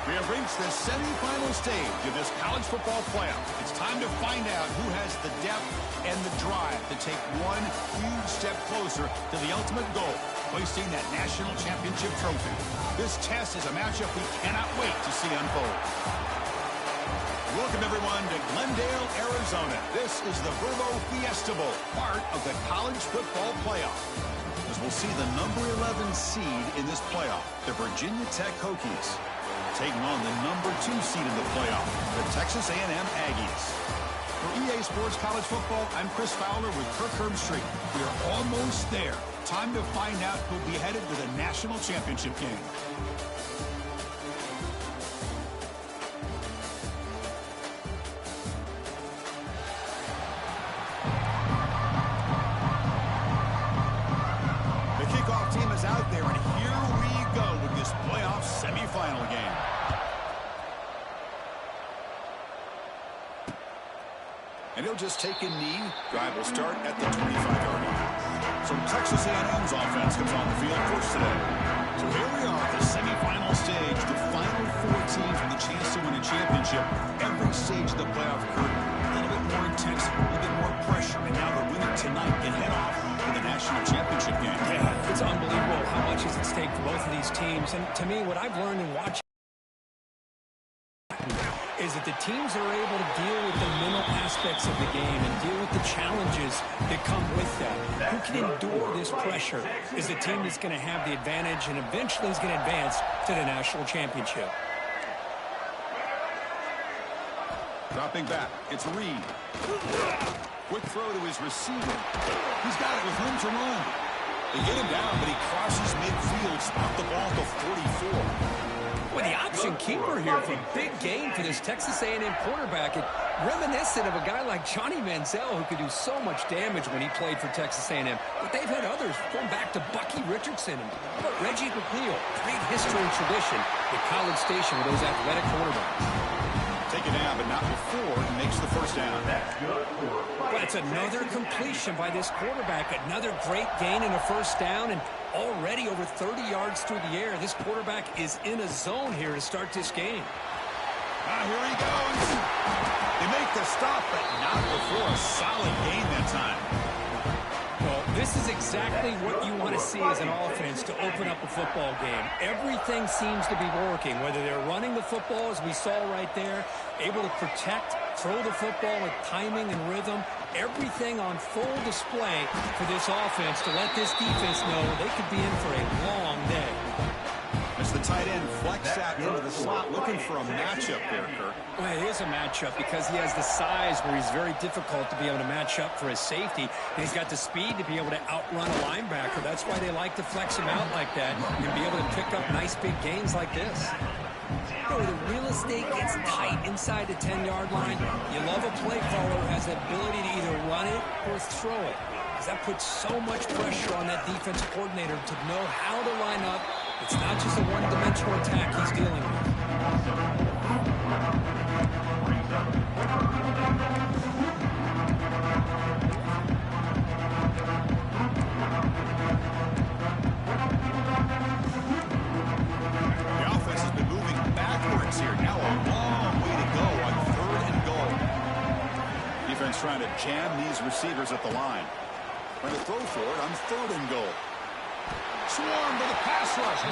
We have reached the semifinal stage of this college football playoff. It's time to find out who has the depth and the drive to take one huge step closer to the ultimate goal, hoisting that national championship trophy. This test is a matchup we cannot wait to see unfold. Welcome, everyone, to Glendale, Arizona. This is the Verbo Fiesta Bowl, part of the college football playoff. As we'll see the number 11 seed in this playoff, the Virginia Tech Hokies, taking on the number 2 seed in the playoff, the Texas A&M Aggies. For EA Sports College Football, I'm Chris Fowler with Kirk Herbstreit. We are almost there. Time to find out who'll be headed to the national championship game. The kickoff team is out there, and here we go with this playoff semifinal game. And he'll just take a knee. Drive will start at the 25-yard line. So Texas A&M's offense comes on the field first today. So here we are at the semifinal stage. The final 4 teams with a chance to win a championship. Every stage of the playoff curve, a little bit more intense, a little bit more pressure. And now the winner tonight can head off to the national championship game. Yeah, it's unbelievable how much is at stake for both of these teams. And to me, what I've learned in watching is that the teams that are able to deal with the mental aspects of the game and deal with the challenges that come with that, who can endure this pressure, is the team that's going to have the advantage and eventually is going to advance to the national championship. Dropping back, it's Reed. Quick throw to his receiver. He's got it with room to run. They get him down, but he crosses midfield, spot the ball to 44. Well, the option keeper here for a big gain for this Texas A&M quarterback. And reminiscent of a guy like Johnny Manziel, who could do so much damage when he played for Texas A&M. But they've had others, going back to Bucky Richardson and Reggie McNeil. Great history and tradition at College Station with those athletic quarterbacks. Take it down, but not before he makes the first down. But it's another completion by this quarterback. Another great gain in a first down, and already over 30 yards through the air. This quarterback is in a zone here to start this game. Here he goes. They make the stop, but not before a solid gain that time. Well, this is exactly what you want to see as an offense to open up a football game. Everything seems to be working, whether they're running the football, as we saw right there, able to protect, throw the football with timing and rhythm. Everything on full display for this offense to let this defense know they could be in for a long day. As the tight end flex out into the slot, looking for a matchup there, Kirk. Well, it is a matchup because he has the size where he's very difficult to be able to match up for his safety. And he's got the speed to be able to outrun a linebacker. That's why they like to flex him out like that and be able to pick up nice big gains like this. You know, the real estate gets tight inside the 10-yard line. You love a play caller who has the ability to either run it or throw it. Because that puts so much pressure on that defensive coordinator to know how to line up. It's not just a one-dimensional attack he's dealing with. The offense has been moving backwards here. Now a long way to go on 3rd and goal. Defense trying to jam these receivers at the line. Trying to throw for it on 3rd and goal. Swarmed by the pass rush.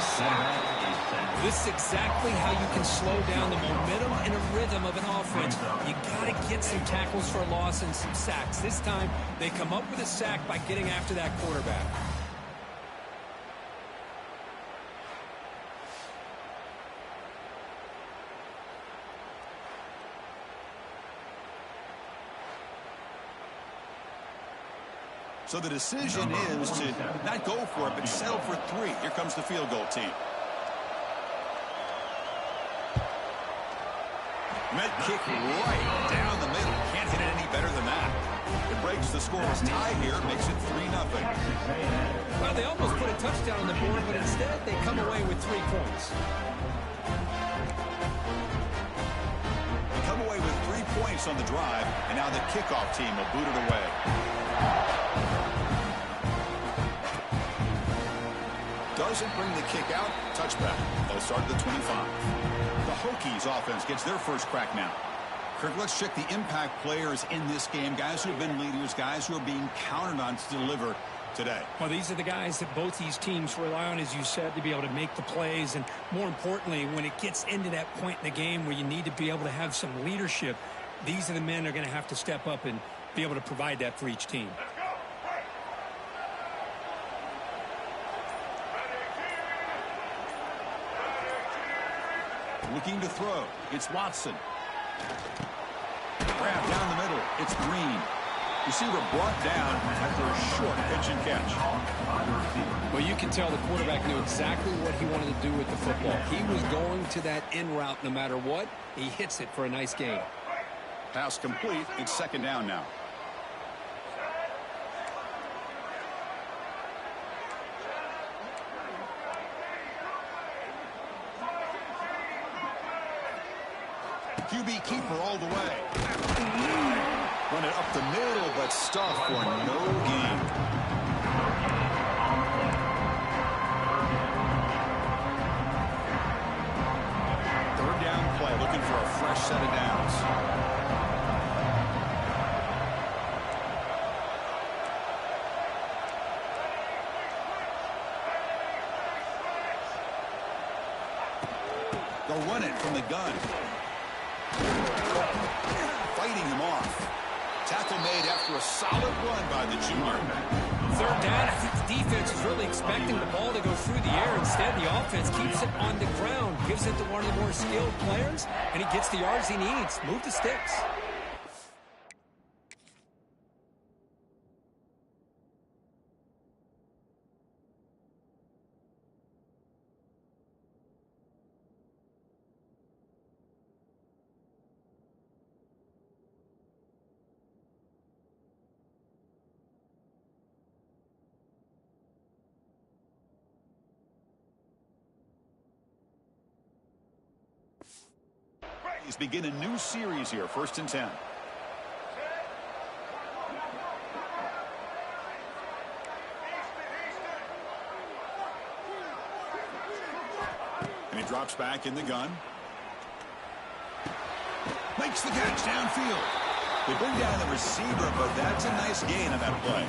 This is exactly how you can slow down the momentum and a rhythm of an offense. You got to get some tackles for a loss and some sacks. This time, they come up with a sack by getting after that quarterback. So the decision is to not go for it, but settle for 3. Here comes the field goal team. Med kick right down the middle. Can't hit it any better than that. It breaks the scoreless tie here, makes it 3-0. Well, they almost put a touchdown on the board, but instead they come away with 3 points. They come away with 3 points on the drive, and now the kickoff team will boot it away. Doesn't bring the kick out. Touchback. They'll start at the 25. The Hokies offense gets their first crack now. Kirk, let's check the impact players in this game. Guys who have been leaders, guys who are being counted on to deliver today. Well, these are the guys that both these teams rely on, as you said, to be able to make the plays. And more importantly, when it gets into that point in the game where you need to be able to have some leadership, these are the men that are going to have to step up and be able to provide that for each team. Looking to throw. It's Watson. Grab down the middle. It's Green. Receiver brought down after a short pitch and catch. Well, you can tell the quarterback knew exactly what he wanted to do with the football. He was going to that in route no matter what. He hits it for a nice gain. Pass complete. It's second down now. QB keeper all the way. Run it up the middle, but stuffed for no gain. Third down play, looking for a fresh set of downs. They'll run it from the gun. Fighting him off. Tackle made after a solid run by the junior. Third down, I think the defense is really expecting the ball to go through the air. Instead, the offense keeps it on the ground, gives it to one of the more skilled players, and he gets the yards he needs. Move the sticks. He's beginning a new series here, 1st and 10. And he drops back in the gun. Makes the catch downfield. They bring down the receiver, but that's a nice gain on that play.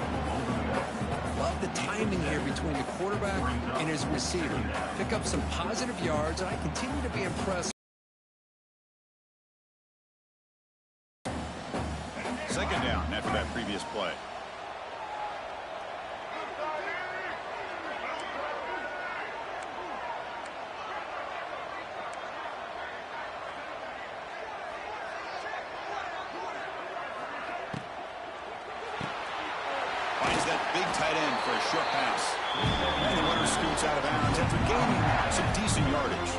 Love the timing here between the quarterback and his receiver. Pick up some positive yards, and I continue to be impressed. Second down after that previous play. Finds that big tight end for a short pass. And the runner scoots out of bounds after gaining some decent yardage.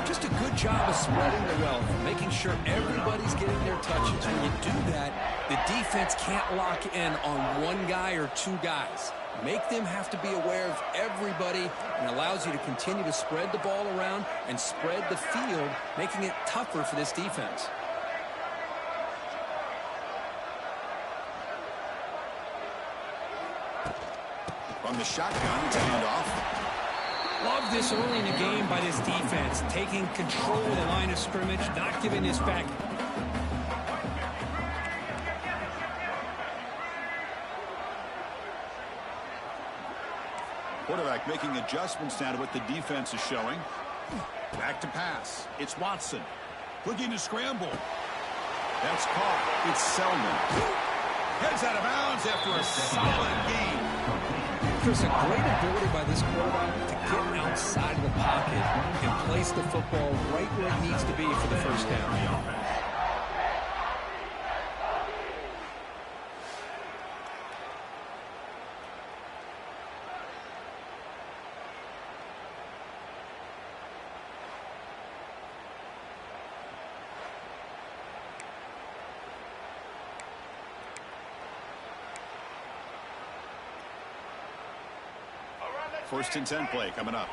Just a good job of spreading the wealth, making sure everybody's getting their touches. When you do that, the defense can't lock in on one guy or two guys. Make them have to be aware of everybody, and allows you to continue to spread the ball around and spread the field, making it tougher for this defense. From the shotgun, it's a handoff. Love this early in the game by this defense, taking control of the line of scrimmage, not giving this back. Quarterback making adjustments now to what the defense is showing. Back to pass. It's Watson. Looking to scramble. That's caught. It's Selman. Heads out of bounds after a solid game. There's a great ability by this quarterback to get outside of the pocket and place the football right where it needs to be for the first down. First and 10 play coming up.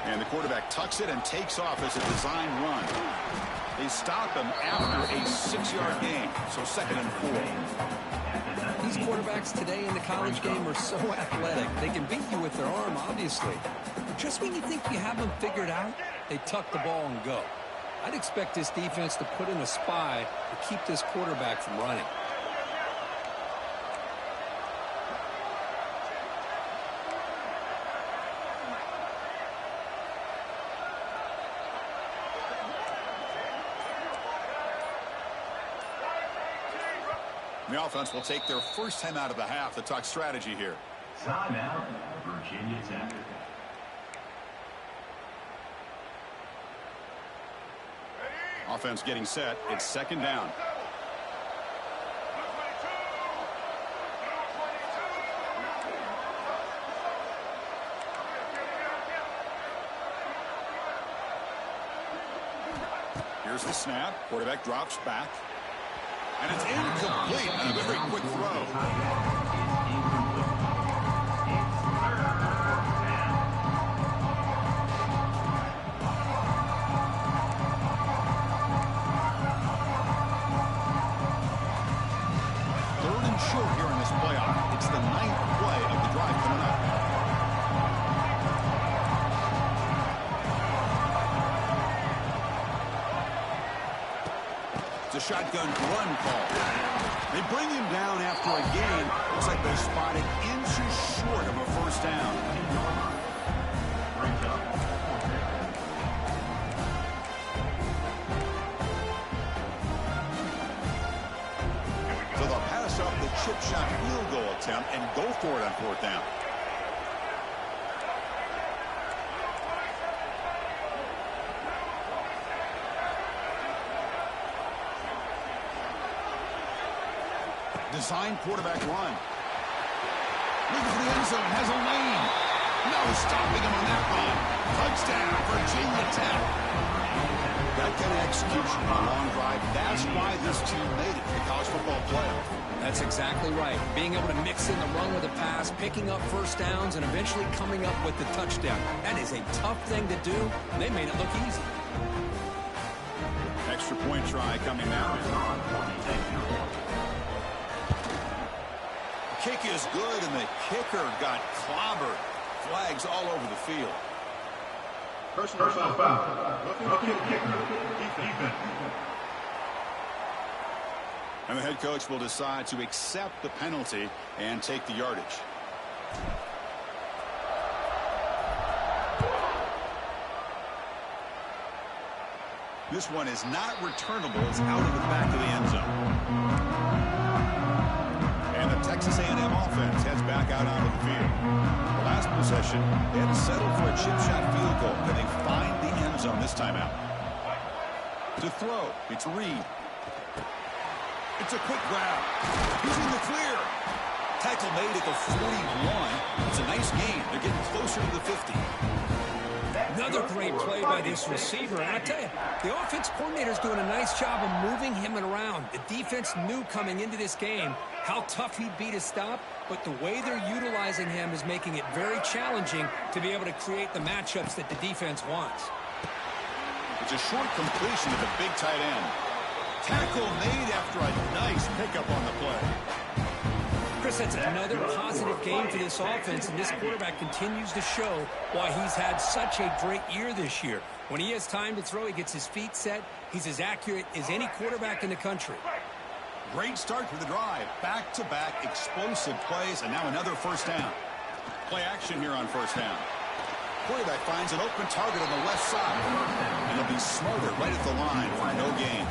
And the quarterback tucks it and takes off as a design run. They stop him after a 6-yard gain, so 2nd and 4. quarterbacks today in the college game are so athletic. They can beat you with their arm, obviously. But just when you think you have them figured out, they tuck the ball and go. I'd expect this defense to put in a spy to keep this quarterback from running. The offense will take their first time out of the half to talk strategy here. Timeout, Virginia Tech. Offense getting set. It's second down. Here's the snap. Quarterback drops back. And it's incomplete on a very quick throw. Third and short here in this playoff. It's the 9th play of the drive coming up. It's a shotgun run call. They bring him down after a gain. Looks like they're spotted inches short of a first down. So they'll pass off the chip shot field goal attempt and go for it on fourth down. Design quarterback run. Looking for the end zone. Has a lane. No stopping him on that run. Touchdown, Virginia Tech. That kind of execution on a long drive. That's why this team made it to the college football playoff. That's exactly right. Being able to mix in the run with a pass, picking up first downs, and eventually coming up with the touchdown. That is a tough thing to do. They made it look easy. Extra point try coming now. Kick is good, and the kicker got clobbered. Flags all over the field. Personal foul. Rookie kicker. Defense. And the head coach will decide to accept the penalty and take the yardage. This one is not returnable. It's out of the back of the end zone. And the Texas A&M offense heads back out onto the field. The last possession, they had to settle for a chip shot field goal, and they find the end zone this time out. To throw, it's Reed. It's a quick grab. He's in the clear. Tackle made at the 41. It's a nice gain. They're getting closer to the 50. Another great play by this receiver. And I tell you, the offense coordinator's doing a nice job of moving him around. The defense knew coming into this game how tough he'd be to stop, but the way they're utilizing him is making it very challenging to be able to create the matchups that the defense wants. It's a short completion to the big tight end. Tackle made after a nice pickup on the play. Chris, that's another positive game for this offense, and this quarterback continues to show why he's had such a great year this year. When he has time to throw, he gets his feet set. He's as accurate as any quarterback in the country. Great start to the drive. Back-to-back explosive plays, and now another first down. Play action here on first down. Quarterback finds an open target on the left side, and he'll be smothered right at the line for no gain.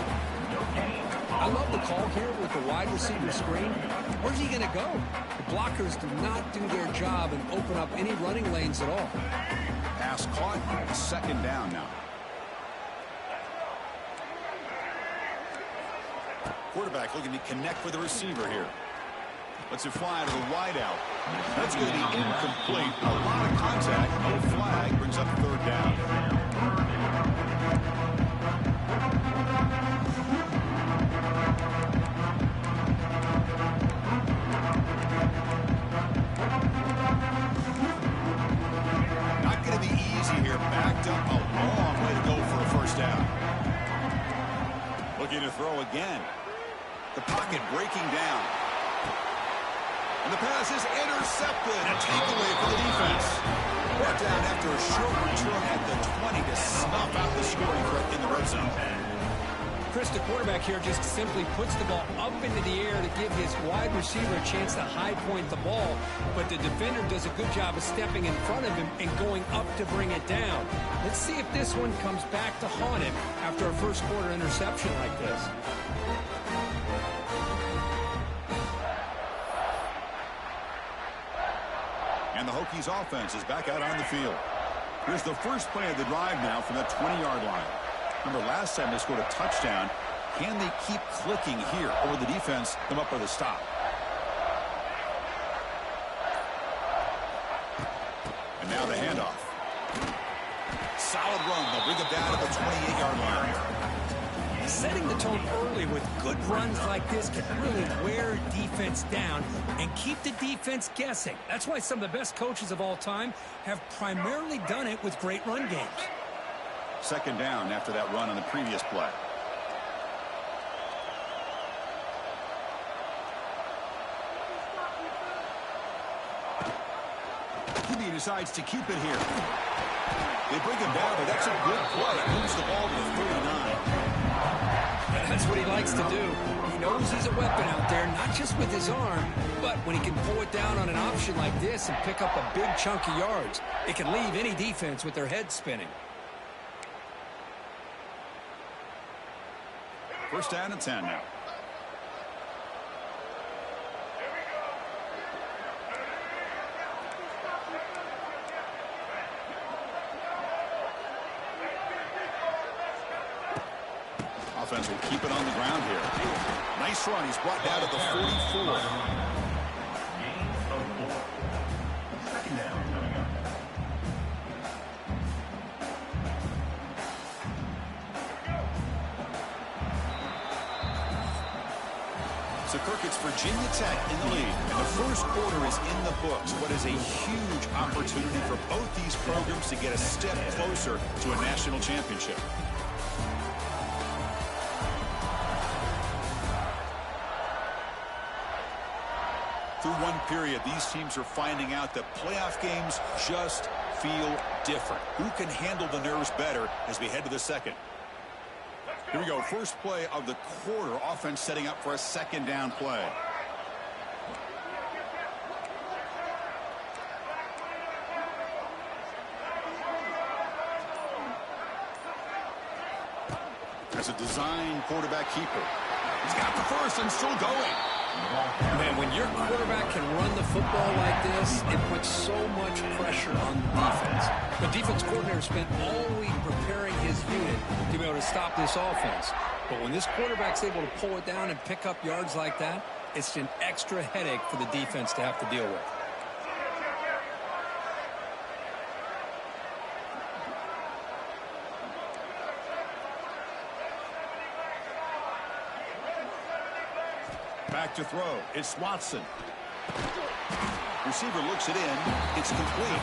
I love the call here with the wide receiver screen. Where's he going to go? The blockers do not do their job and open up any running lanes at all. Pass caught. Second down now. Quarterback looking to connect with the receiver here. Lets it fly to the wideout. That's going to be incomplete. A lot of contact. No flag. Brings up third down. Not going to be easy here. Backed up a long way to go for a first down. Looking to throw again. The pocket breaking down. The pass is intercepted. A takeaway for the defense. Brought down after a short return at the 20 to snuff out the scoring threat in the red zone. Chris, the quarterback here just simply puts the ball up into the air to give his wide receiver a chance to high point the ball, but the defender does a good job of stepping in front of him and going up to bring it down. Let's see if this one comes back to haunt him after a first quarter interception like this. And the Hokies offense is back out on the field. Here's the first play of the drive now from the 20-yard line. Remember, last time they scored a touchdown. Can they keep clicking here, or the defense come up with a stop? And now the handoff. Solid run. They'll bring it down to the 28-yard line. Setting the tone early with good runs like this can really wear defense down and keep the defense guessing. That's why some of the best coaches of all time have primarily done it with great run games. Second down after that run on the previous play. QB decides to keep it here. They bring him down, but that's a good play. Moves the ball to the 39. That's what he likes to do. He knows he's a weapon out there, not just with his arm, but when he can pull it down on an option like this and pick up a big chunk of yards, it can leave any defense with their head spinning. First down and 10 now. Offense will keep it on the ground here. Nice run. He's brought down to the 44. Second down coming up. So, Kirk, it's Virginia Tech in the lead, and the first quarter is in the books. What is a huge opportunity for both these programs to get a step closer to a national championship. Through one period, these teams are finding out that playoff games just feel different. Who can handle the nerves better as we head to the second? Here we go. First play of the quarter. Offense setting up for a second down play. That's a design quarterback keeper. He's got the first and still going. Man, when your quarterback can run the football like this, it puts so much pressure on the defense. The defense coordinator spent all week preparing his unit to be able to stop this offense. But when this quarterback's able to pull it down and pick up yards like that, it's an extra headache for the defense to have to deal with. Back to throw. It's Watson. Receiver looks it in. It's complete.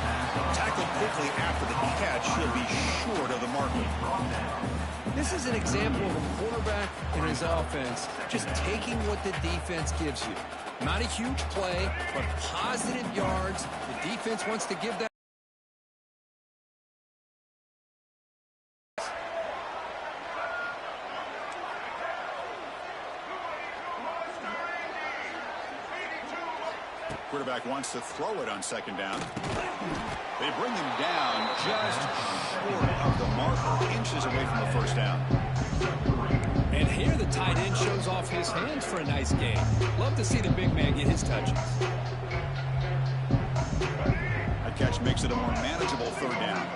Tackled quickly after the catch. He'll be short of the marker. This is an example of a quarterback and his offense just taking what the defense gives you. Not a huge play, but positive yards. The defense wants to give that. Quarterback wants to throw it on second down. They bring him down just short of the marker, inches away from the first down. And here the tight end shows off his hands for a nice game. Love to see the big man get his touches. That catch makes it a more manageable third down.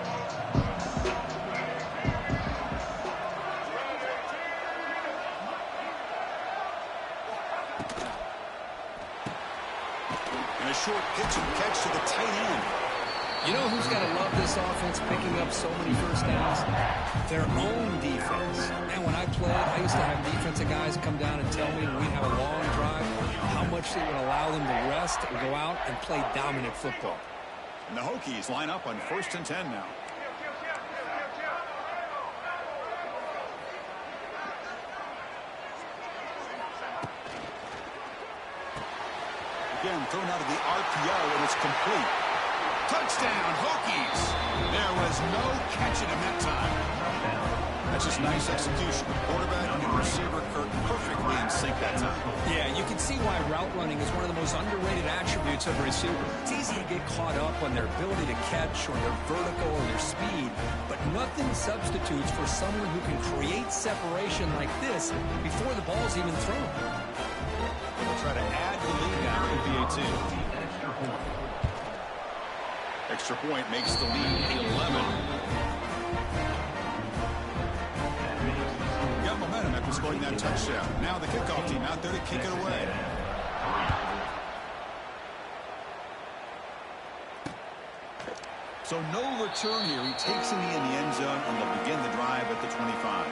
And a short pitch and catch to the tight end. You know who's got to love this offense picking up so many first downs? Their own defense. And when I played, I used to have defensive guys come down and tell me when we'd have a long drive how much it would allow them to rest and go out and play dominant football. And the Hokies line up on 1st and 10 now. Again, thrown out of the RPO, and it's complete. Touchdown, Hokies! There was no catching him that time. That's just nice execution. Quarterback and receiver Kirk perfectly in sync that time. Yeah, you can see why route running is one of the most underrated attributes of a receiver. It's easy to get caught up on their ability to catch or their vertical or their speed, but nothing substitutes for someone who can create separation like this before the ball's even thrown. We'll try to add the lead now in PAT. Extra point makes the lead 11. Got momentum after scoring that touchdown. Now the kickoff team out there to kick it away. So no return here. He takes it in the end zone, and they'll begin the drive at the 25.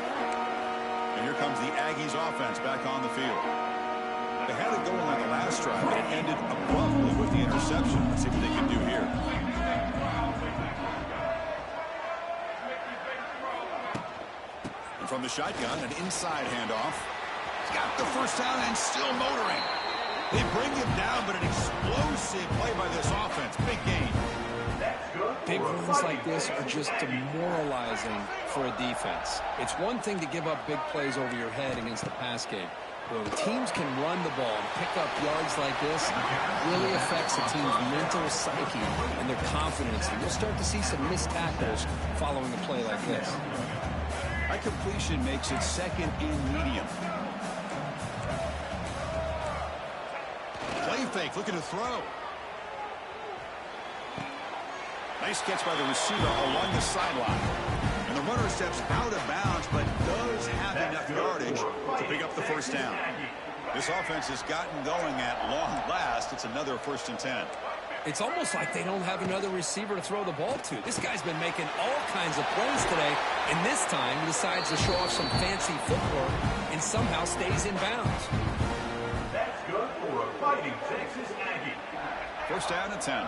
And here comes the Aggies offense back on the field. They had it going on the last drive, but it ended abruptly with the interception. Let's see what they can do here. And from the shotgun, an inside handoff. He's got the first down and still motoring. They bring him down, but an explosive play by this offense. Big gain. Big runs like this are just demoralizing for a defense. It's one thing to give up big plays over your head against the pass game. When teams can run the ball and pick up yards like this, it really affects the team's mental psyche and their confidence. And you'll start to see some missed tackles following a play like this. High completion makes it second and medium. Play fake, looking to throw. Nice catch by the receiver along the sideline. And the runner steps out of bounds, but does have enough yardage to pick up the first down. This offense has gotten going at long last. It's another 1st and 10. It's almost like they don't have another receiver to throw the ball to. This guy's been making all kinds of plays today, and this time he decides to show off some fancy footwork and somehow stays in bounds. That's good for a fighting Texas Aggie. 1st down and 10.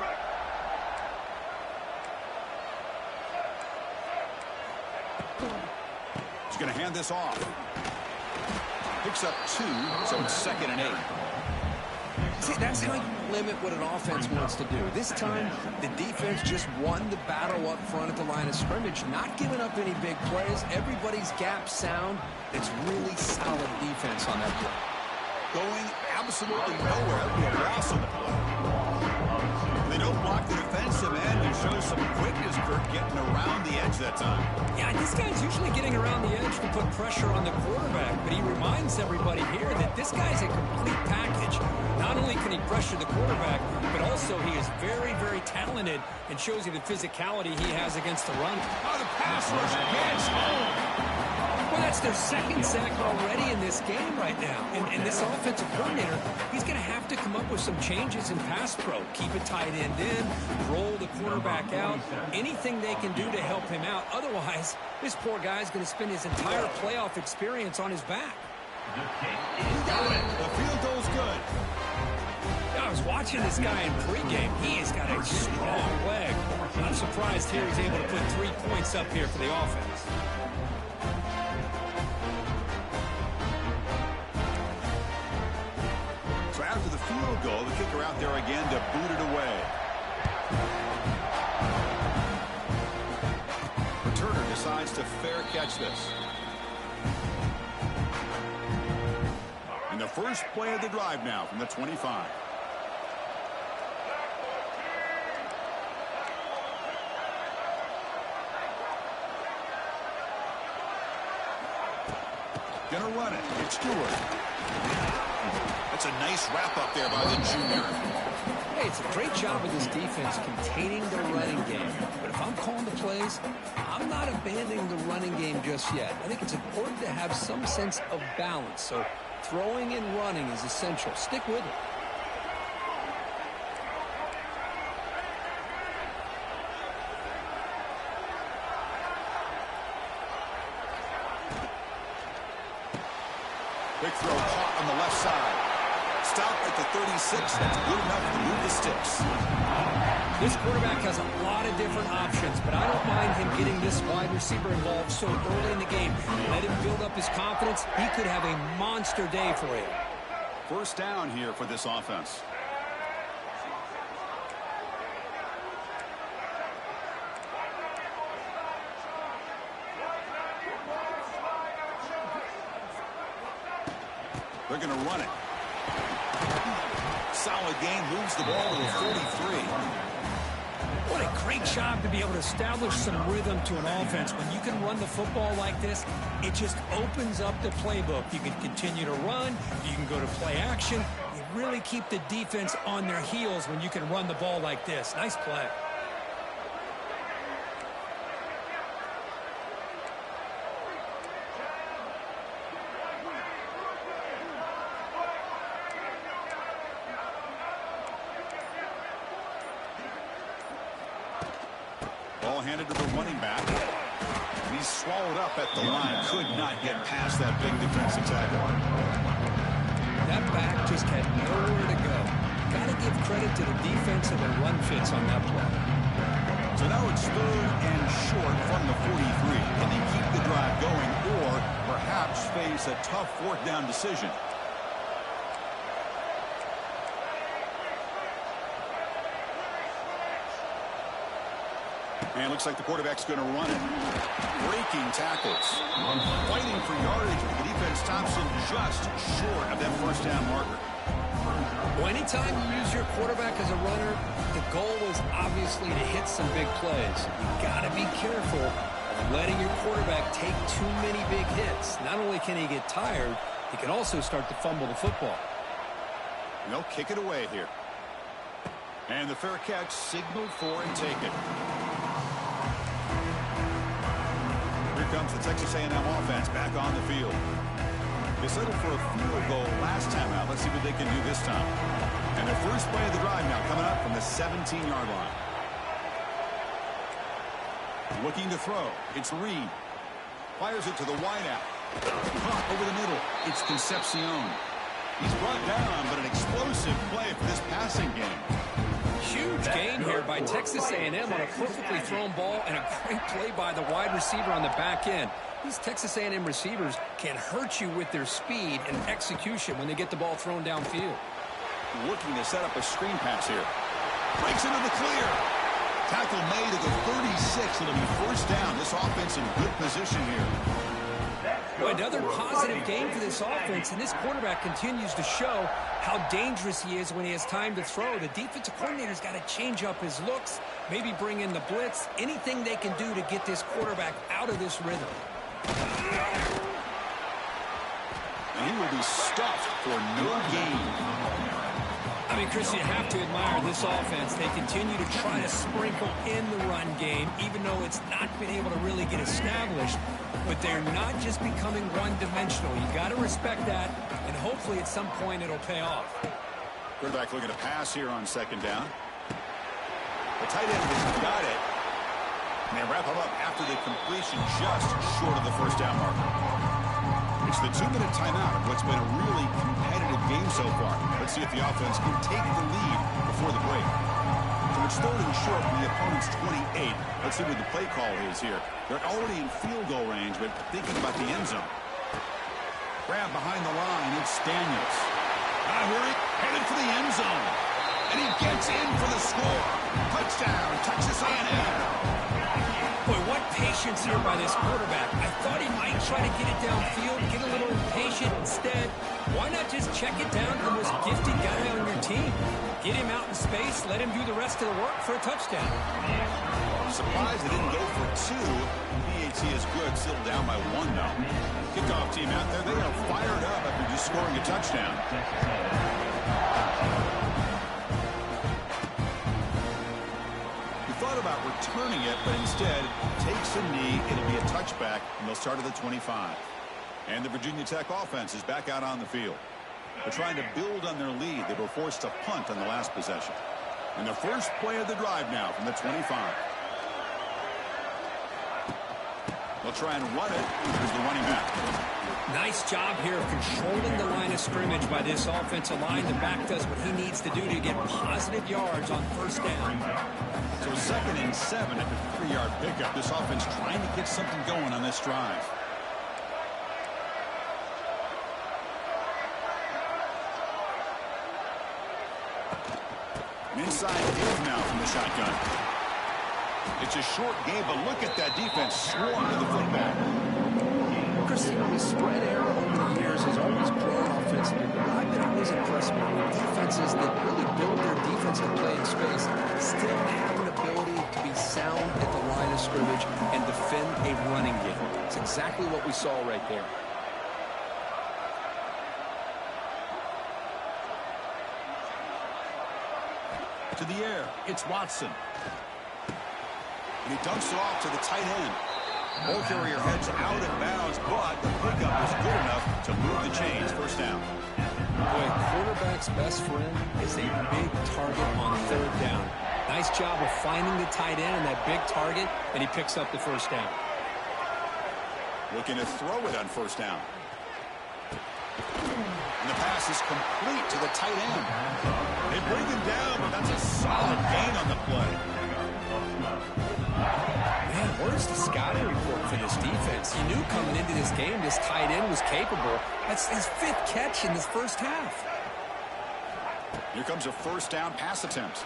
He's going to hand this off. Picks up 2, so it's 2nd and 8. See, that's how you limit what an offense wants to do. This time, the defense just won the battle up front at the line of scrimmage, not giving up any big plays. Everybody's gap sound. It's really solid defense on that play. Going absolutely nowhere. That would be a loss on the play. They don't block the defensive end and show some quickness, Kirk, getting around the edge that time. Yeah, this guy's usually getting around the edge to put pressure on the quarterback, but he reminds everybody here that this guy's a complete package. Not only can he pressure the quarterback, but also he is very, very talented and shows you the physicality he has against the run. Oh, the pass rush gets home. Well, that's their 2nd sack already in this game right now. And this offensive coordinator, he's going to have to come up with some changes in pass pro. Keep a tight end in, roll the quarterback out, anything they can do to help him out. Otherwise, this poor guy's going to spend his entire playoff experience on his back. The field goal's good. I was watching this guy in pregame. He has got a strong leg. I'm surprised here he's able to put 3 points up here for the offense. So after the field goal, the kicker out there again to boot it away. Returner decides to fair catch this. And the first play of the drive now from the 25. Gonna run it. It's Stewart. That's a nice wrap-up there by the junior. Hey, it's a great job of this defense containing the running game. But if I'm calling the plays, I'm not abandoning the running game just yet. I think it's important to have some sense of balance. So throwing and running is essential. Stick with it. Quick throw caught on the left side. Stopped at the 36. That's good enough to move the sticks. This quarterback has a lot of different options, but I don't mind him getting this wide receiver involved so early in the game. Let him build up his confidence. He could have a monster day for you. 1st down here for this offense. They're going to run it. Solid gain, moves the ball to the 43. What a great job to be able to establish some rhythm to an offense. When you can run the football like this, it just opens up the playbook. You can continue to run. You can go to play action. You really keep the defense on their heels when you can run the ball like this. Nice play. Ball handed to the running back. And he's swallowed up at the line. Could not get past that big defensive tackle. That back just had nowhere to go. Got to give credit to the defense and the run fits on that play. So now it's 3rd and short from the 43. Can they keep the drive going or perhaps face a tough 4th down decision? And it looks like the quarterback's going to run it. Breaking tackles. Fighting for yardage, but the defense stops him just short of that 1st down marker. Well, anytime you use your quarterback as a runner, the goal is obviously to hit some big plays. You got to be careful of letting your quarterback take too many big hits. Not only can he get tired, he can also start to fumble the football. And they'll kick it away here. And the fair catch signaled for and taken. Here comes the Texas A&M offense back on the field. They settled for a field goal last time out. Let's see what they can do this time. And the first play of the drive now coming up from the 17-yard line. Looking to throw. It's Reed. Fires it to the wideout. Caught over the middle. It's Concepcion. He's brought down, but an explosive play for this passing game. Huge gain here by Texas A&M on a perfectly thrown ball and a great play by the wide receiver on the back end. These Texas A&M receivers can hurt you with their speed and execution when they get the ball thrown downfield. Looking to set up a screen pass here. Breaks into the clear. Tackle made at the 36. It'll be 1st down. This offense in good position here. Well, another positive game for this offense, and this quarterback continues to show how dangerous he is when he has time to throw. The defensive coordinator's got to change up his looks, maybe bring in the blitz, anything they can do to get this quarterback out of this rhythm. And he will be stuffed for no gain. I mean, Chris, you have to admire this offense. They continue to try to sprinkle in the run game, even though it's not been able to really get established. But they're not just becoming one-dimensional. You got to respect that, and hopefully at some point it'll pay off. Quarterback looking to pass here on 2nd down. The tight end has got it. And they wrap him up after the completion just short of the 1st down marker. It's the 2-minute timeout of what's been a really competitive game so far. Let's see if the offense can take the lead before the break. So it's 3rd and short from the opponent's 28. Let's see what the play call is here. They're already in field goal range, but thinking about the end zone. Grab behind the line, it's Daniels. Hurry, headed for the end zone. And he gets in for the score. Touchdown, Texas A&M. Boy, what patience here by this quarterback. I thought he might try to get it downfield, get a little impatient. Instead, why not just check it down to the most gifted guy on your team? Get him out in space, let him do the rest of the work for a touchdown. Surprised they didn't go for 2. PAT is good, still down by 1 now. Kickoff team out there, they are fired up after just scoring a touchdown. Thought about returning it, but instead takes a knee. It'll be a touchback, and they'll start at the 25. And the Virginia Tech offense is back out on the field. They're trying to build on their lead. They were forced to punt on the last possession. And the first play of the drive now from the 25. They'll try and run it. Here's the running back. Nice job here of controlling the line of scrimmage by this offensive line. The back does what he needs to do to get positive yards on 1st down. So 2nd and 7 at the 3-yard pickup. This offense trying to get something going on this drive. An inside give now from the shotgun. It's a short game, but look at that defense swarm to the fullback. Chris, the spread error over the years has always brought offense defensively, but what I've been always impressed with defenses that really build their defense to play in space still have an ability to be sound at the line of scrimmage and defend a running game. It's exactly what we saw right there. To the air, it's Watson. And he dumps it off to the tight end. Ball carrier heads out of bounds, but the pickup is good enough to move the chains. First down. Boy, quarterback's best friend is a big target on third down. Nice job of finding the tight end and that big target, and he picks up the first down. Looking to throw it on first down. And the pass is complete to the tight end. They bring him down, but that's a solid gain on the play. Man, where's the scouting report for this defense? You knew coming into this game this tight end was capable. That's his 5th catch in this first half. Here comes a first down pass attempt.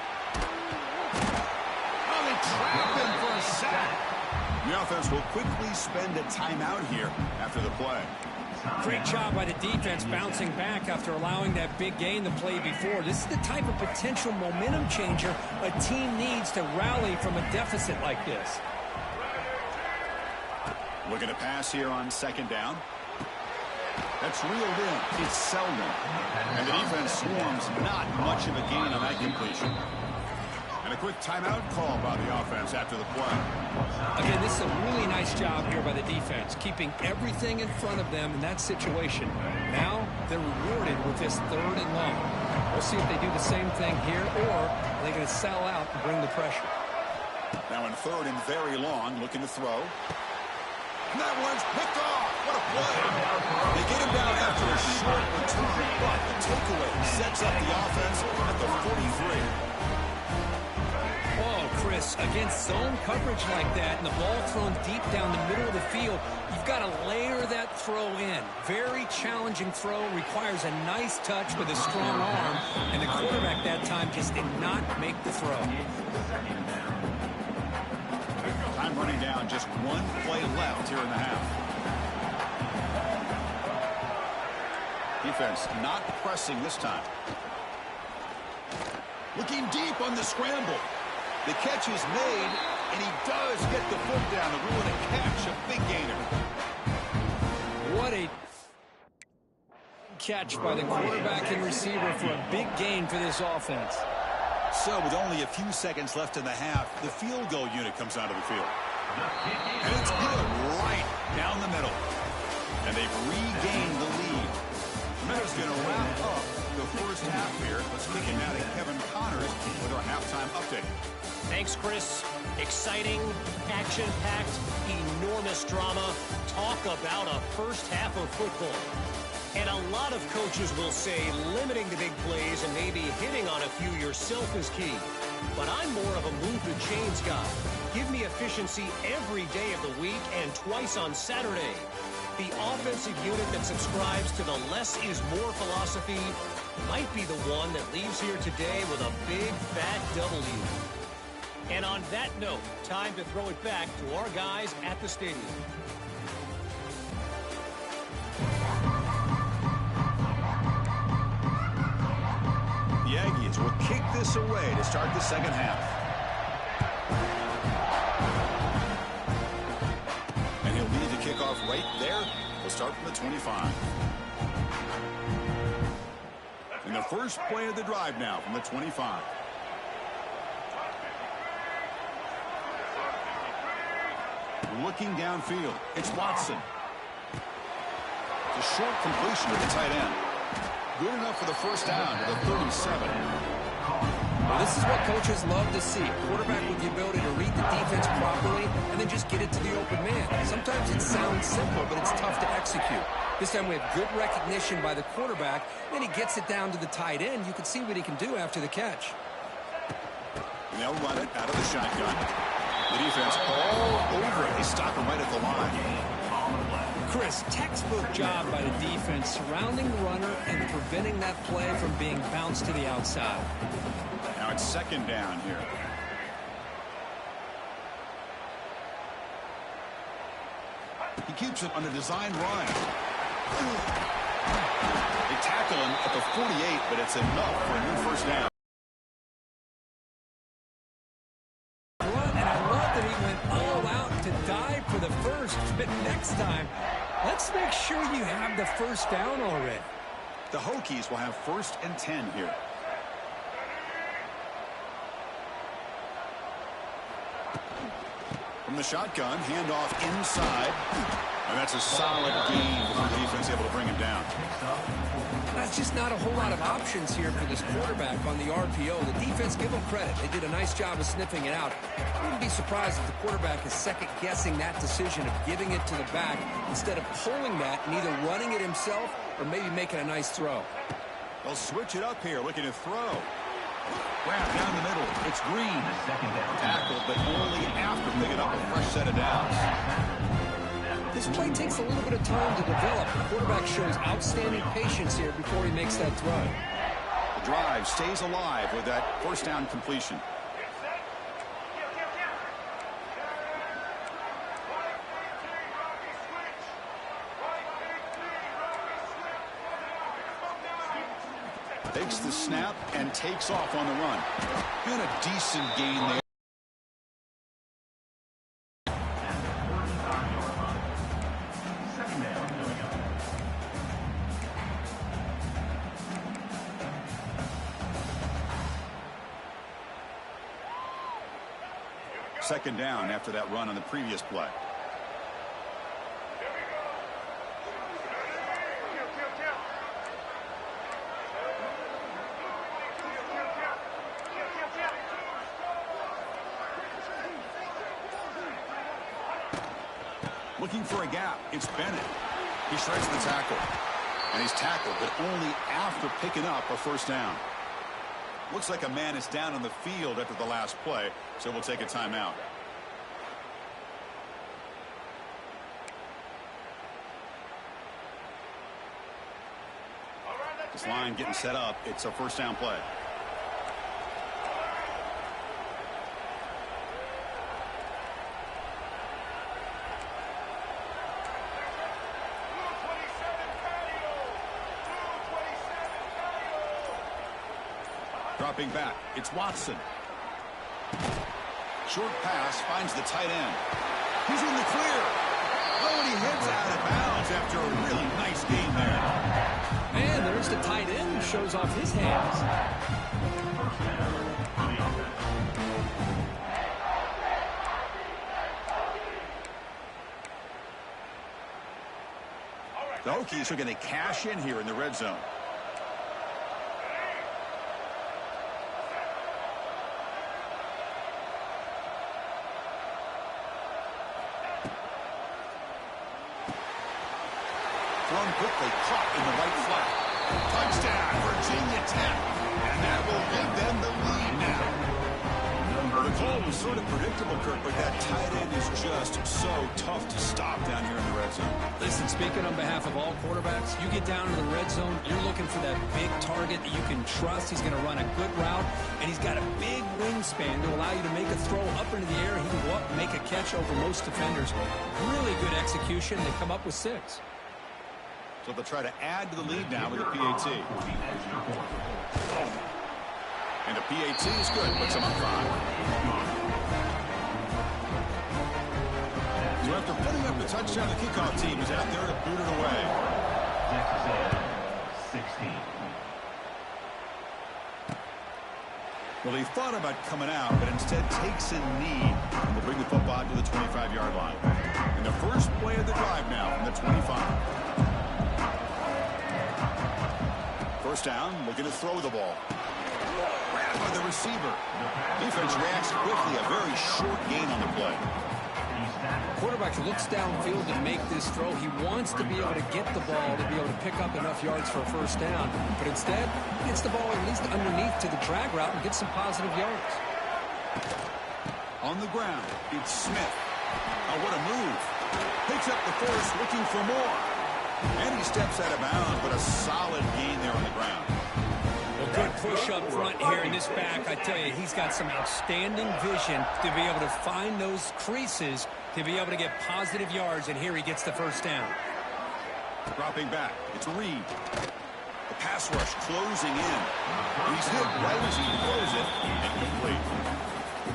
Oh, they trap him for a sack. The offense will quickly spend a timeout here after the play. Great job by the defense bouncing back after allowing that big gain the play before. This is the type of potential momentum changer a team needs to rally from a deficit like this. Looking to pass here on second down. That's reeled in. It's Selden. And the defense swarms not much of a gain on that completion. And a quick timeout call by the offense after the play. Again, this is a really nice job here by the defense, keeping everything in front of them in that situation. Now they're rewarded with this 3rd and long. We'll see if they do the same thing here, or are they going to sell out and bring the pressure. Now in 3rd and very long, looking to throw. And that one's picked off. What a play. They get him down after a short return, but the takeaway sets up the offense at the 43. Chris, against zone coverage like that and the ball thrown deep down the middle of the field, you've got to layer that throw in. Very challenging throw, requires a nice touch with a strong arm, and the quarterback that time just did not make the throw. Time running down, just 1 play left here in the half. Defense not pressing this time. Looking deep on the scramble. The catch is made, and he does get the foot down. The rule to catch, a big gainer. What a catch by the quarterback and receiver for a big gain for this offense. So with only a few seconds left in the half, the field goal unit comes out of the field. And it's good right down the middle. And they've regained the lead. Minutes going to wrap up the first half here. Let's kick it now to Kevin Connors with our halftime update. Thanks, Chris. Exciting, action-packed, enormous drama. Talk about a first half of football. And a lot of coaches will say limiting the big plays and maybe hitting on a few yourself is key. But I'm more of a move the chains guy. Give me efficiency every day of the week and twice on Saturday. The offensive unit that subscribes to the less is more philosophy might be the one that leaves here today with a big fat W. And on that note, time to throw it back to our guys at the stadium. The Aggies will kick this away to start the second half. And he'll lead the kickoff right there. We'll start from the 25. And the first play of the drive now from the 25. Looking downfield, it's Watson. It's a short completion to the tight end. Good enough for the first down to the 37. Well, this is what coaches love to see. A quarterback with the ability to read the defense properly and then just get it to the open man. Sometimes it sounds simple, but it's tough to execute. This time we have good recognition by the quarterback. Then he gets it down to the tight end. You can see what he can do after the catch. And they'll run it out of the shotgun. The defense all over it. They stop him right at the line. Chris, textbook job by the defense surrounding the runner and preventing that play from being bounced to the outside. Now it's second down here. He keeps it on a design run. They tackle him at the 48, but it's enough for a new first down. And I love that he went all out to die for the first. But next time, let's make sure you have the first down already. The Hokies will have 1st and 10 here. From the shotgun, handoff inside. And that's a solid gain for the defense able to bring him down. That's just not a whole lot of options here for this quarterback on the RPO. The defense, give them credit. They did a nice job of sniffing it out. I wouldn't be surprised if the quarterback is second-guessing that decision of giving it to the back instead of pulling that and either running it himself or maybe making a nice throw. They'll switch it up here, looking to throw. Wrap down the middle. It's Green. Tackled, but only after picking up a fresh set of downs. This play takes a little bit of time to develop. The quarterback shows outstanding patience here before he makes that throw. The drive stays alive with that first down completion. Takes the snap and takes off on the run. And a decent gain there. Second down after that run on the previous play. Looking for a gap. It's Bennett. He strikes the tackle. And he's tackled, but only after picking up a first down. Looks like a man is down on the field after the last play, so we'll take a timeout. This line getting set up. It's a first down play. Dropping back, it's Watson. Short pass finds the tight end. He's in the clear. Oh, and he heads out of bounds after a really nice game there. Man, there's the tight end who shows off his hands. The Hokies are going to cash in here in the red zone. Thrown quickly, caught in the right flat. Touchdown, Virginia Tech. And that will give them the lead now. The call was sort of predictable, Kirk, but that tight end is just so tough to stop down here in the red zone. Listen, speaking on behalf of all quarterbacks, you get down to the red zone, you're looking for that big target that you can trust. He's going to run a good route, and he's got a big wingspan to allow you to make a throw up into the air. He can go up and make a catch over most defenders. Really good execution. They come up with 6. So they'll try to add to the lead now with a PAT. And the PAT is good. Puts them up 5. So after putting up the touchdown, the kickoff team is out there to boot it away. Texas 16. Well, he thought about coming out, but instead takes a knee and will bring the football to the 25-yard line. And the first play of the drive now from the 25. First down, looking to throw the ball. Grabbed by the receiver. Defense reacts quickly, a very short gain on the play. Quarterback looks downfield to make this throw. He wants to be able to get the ball to be able to pick up enough yards for a first down. But instead, he gets the ball at least underneath to the drag route and gets some positive yards. On the ground, it's Smith. Oh, what a move. Picks up the first, looking for more. And he steps out of bounds, but a solid gain there on the ground. Well, good push up front here in this back. I tell you, he's got some outstanding vision to be able to find those creases to be able to get positive yards, and here he gets the first down. Dropping back. It's Reed. The pass rush closing in. He's hit right as he throws it. Incomplete.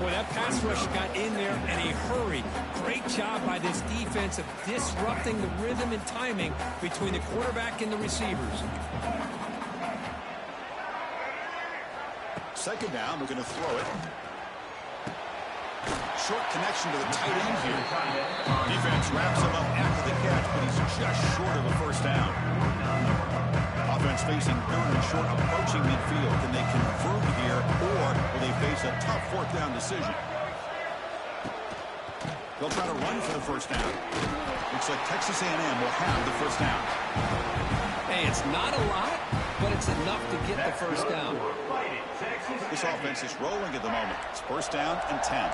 Boy, that pass rush got in there in a hurry. Great job by this defense of disrupting the rhythm and timing between the quarterback and the receivers. Second down, we're going to throw it. Short connection to the tight end here. Defense wraps him up after the catch, but he's just short of the first down. Offense facing third and short, approaching midfield. Can they convert here, or will they face a tough fourth down decision? They'll try to run for the first down. Looks like Texas A&M will have the first down. Hey, it's not a lot, but it's enough to get the first down. This offense is rolling at the moment. It's first down and 10.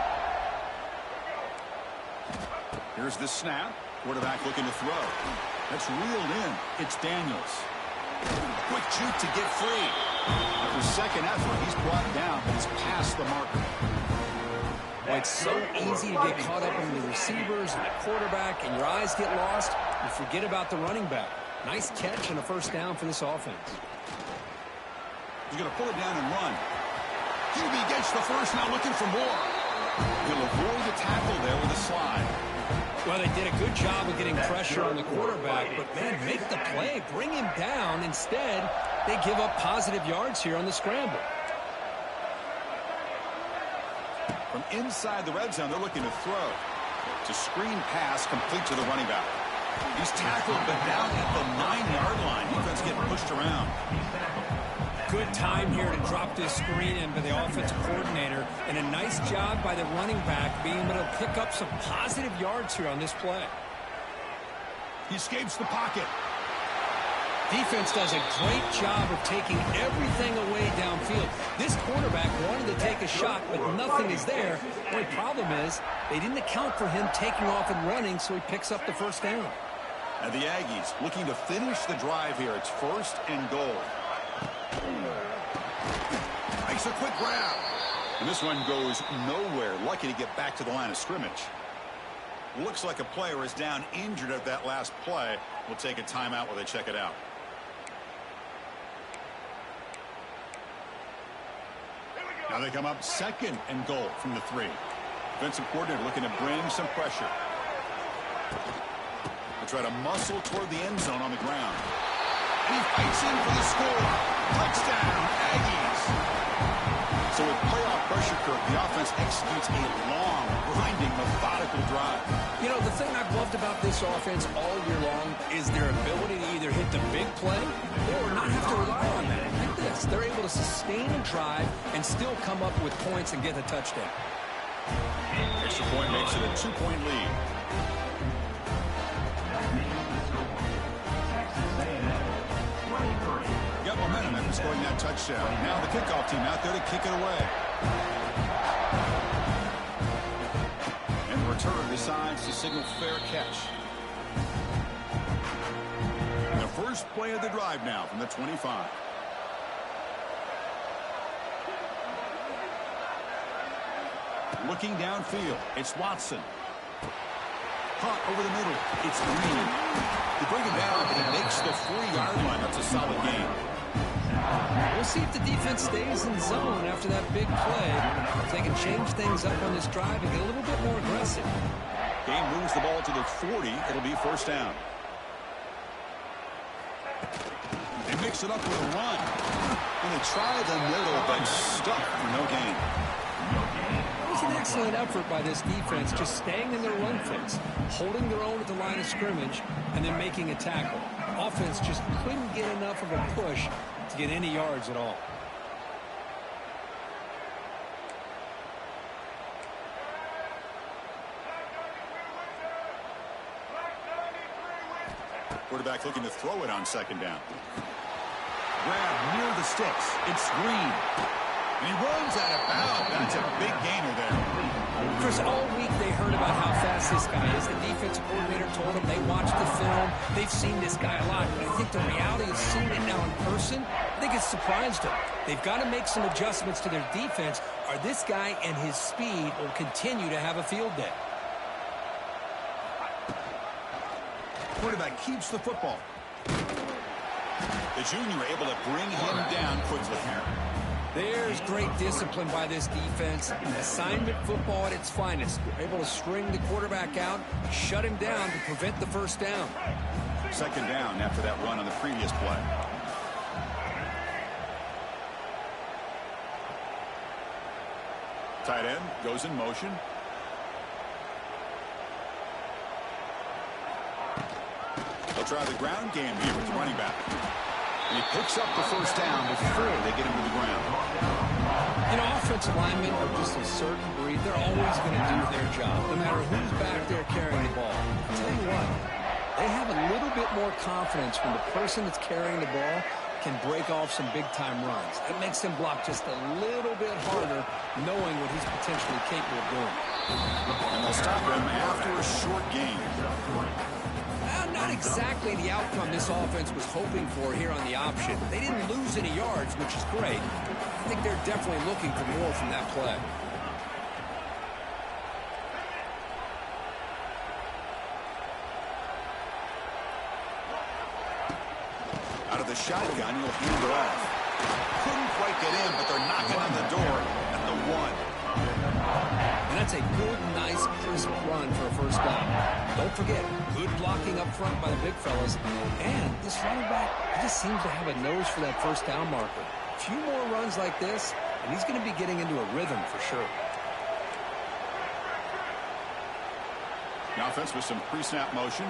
Here's the snap. Quarterback looking to throw. That's reeled in. It's Daniels. Quick juke to get free. After second effort, he's brought down, but he's past the marker. Well, it's so easy to get caught up in the receivers and the quarterback, and your eyes get lost. You forget about the running back. Nice catch and a first down for this offense. He's going to pull it down and run. QB gets the first, now looking for more. He'll avoid the tackle there with a slide. Well, they did a good job of getting pressure on the quarterback, but, man, make the play, bring him down. Instead, they give up positive yards here on the scramble. From inside the red zone, they're looking to throw. It's a screen pass complete to the running back. He's tackled, but down at the 9-yard line. Defense getting pushed around. Good time here to drop this screen in by the offensive coordinator, and a nice job by the running back being able to pick up some positive yards here on this play. He escapes the pocket. Defense does a great job of taking everything away downfield. This quarterback wanted to take a shot, but nothing is there. The only problem is they didn't account for him taking off and running, so he picks up the first down. And the Aggies looking to finish the drive here. It's first and goal. Makes a quick grab. And this one goes nowhere. Lucky to get back to the line of scrimmage. Looks like a player is down injured at that last play. We'll take a timeout while they check it out. Now they come up second and goal from the 3. Defensive coordinator looking to bring some pressure. They try to muscle toward the end zone on the ground. And he fights in for the score. Touchdown, Aggies. So with playoff pressure, Kirk, the offense executes a long, grinding, methodical drive. You know, the thing I've loved about this offense all year long is their ability to either hit the big play or not have to rely on that. Like this, they're able to sustain a drive and still come up with points and get a touchdown. Extra point makes it a 2-point lead. Got momentum after scoring that touchdown. Now the kickoff team out there to kick it away. And the return decides to signal fair catch. And the first play of the drive now from the 25. Looking downfield, it's Watson. Caught over the middle, it's Green. They bring him down, but he makes the 4-yard line. That's a solid game. We'll see if the defense stays in zone after that big play. If they can change things up on this drive and get a little bit more aggressive. Game moves the ball to the 40. It'll be first down. They mix it up with a run. And they try the middle, but stuck for no gain. It was an excellent effort by this defense, just staying in their run fits, holding their own at the line of scrimmage, and then making a tackle. Offense just couldn't get enough of a push to get any yards at all. Quarterback looking to throw it on second down. Grab near the sticks. It's Green. And he runs out of bounds. That's a big gainer there. Chris, all week they heard about how fast this guy is. The defensive coordinator told them they watched the film. They've seen this guy a lot. But I think the reality of seeing it now in person, I think it's surprised them. They've got to make some adjustments to their defense, or this guy and his speed will continue to have a field day. Quarterback keeps the football. The junior able to bring him down quickly. There's great discipline by this defense. Assignment football at its finest. They're able to string the quarterback out, shut him down to prevent the first down. Second down after that run on the previous play. Tight end goes in motion. They'll try the ground game here with the running back. And he picks up the first down before they get him to the ground. You know, offensive linemen are just a certain breed. They're always going to do their job, no matter who's back there carrying the ball. I'll tell you what, they have a little bit more confidence when the person that's carrying the ball can break off some big-time runs. It makes him block just a little bit harder, knowing what he's potentially capable of doing. And they'll stop him after a short gain. Not exactly the outcome this offense was hoping for here on the option. They didn't lose any yards, which is great. I think they're definitely looking for more from that play. Out of the shotgun, he'll hand it off. Couldn't quite get in, but they're knocking on the door at the 1. And that's a good, nice, crisp run for a first down. Don't forget, good blocking up front by the big fellas. And this running back, he just seems to have a nose for that first down marker. A few more runs like this, and he's going to be getting into a rhythm for sure. The offense with some pre-snap motion.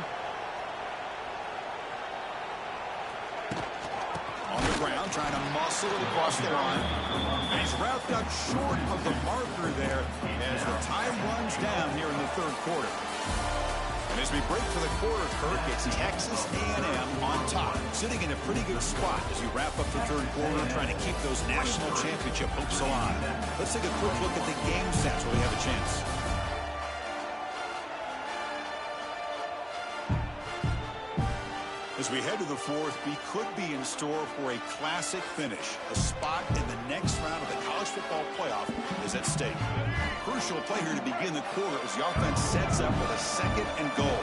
On the ground, trying to muscle it across the line. And he's wrapped up short of the marker there as the time runs down here in the third quarter. And as we break for the quarter, Kirk, it's Texas A&M on top, sitting in a pretty good spot as we wrap up the third quarter, trying to keep those national championship hopes alive. Let's take a quick look at the game stats where we have a chance. As we head to the fourth, we could be in store for a classic finish. A spot in the next round of the college football playoff is at stake. Crucial play here to begin the quarter as the offense sets up with a 2nd and goal.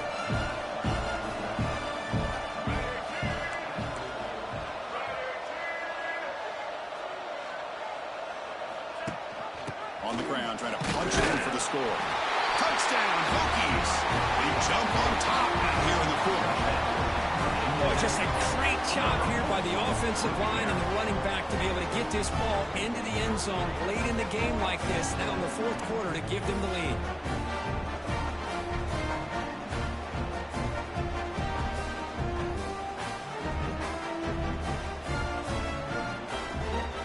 On the ground, trying to punch it in for the score. Touchdown, Hokies! They jump on top here in the fourth. Oh, just a great job here by the offensive line and the running back to be able to get this ball into the end zone late in the game like this, now in the fourth quarter, to give them the lead.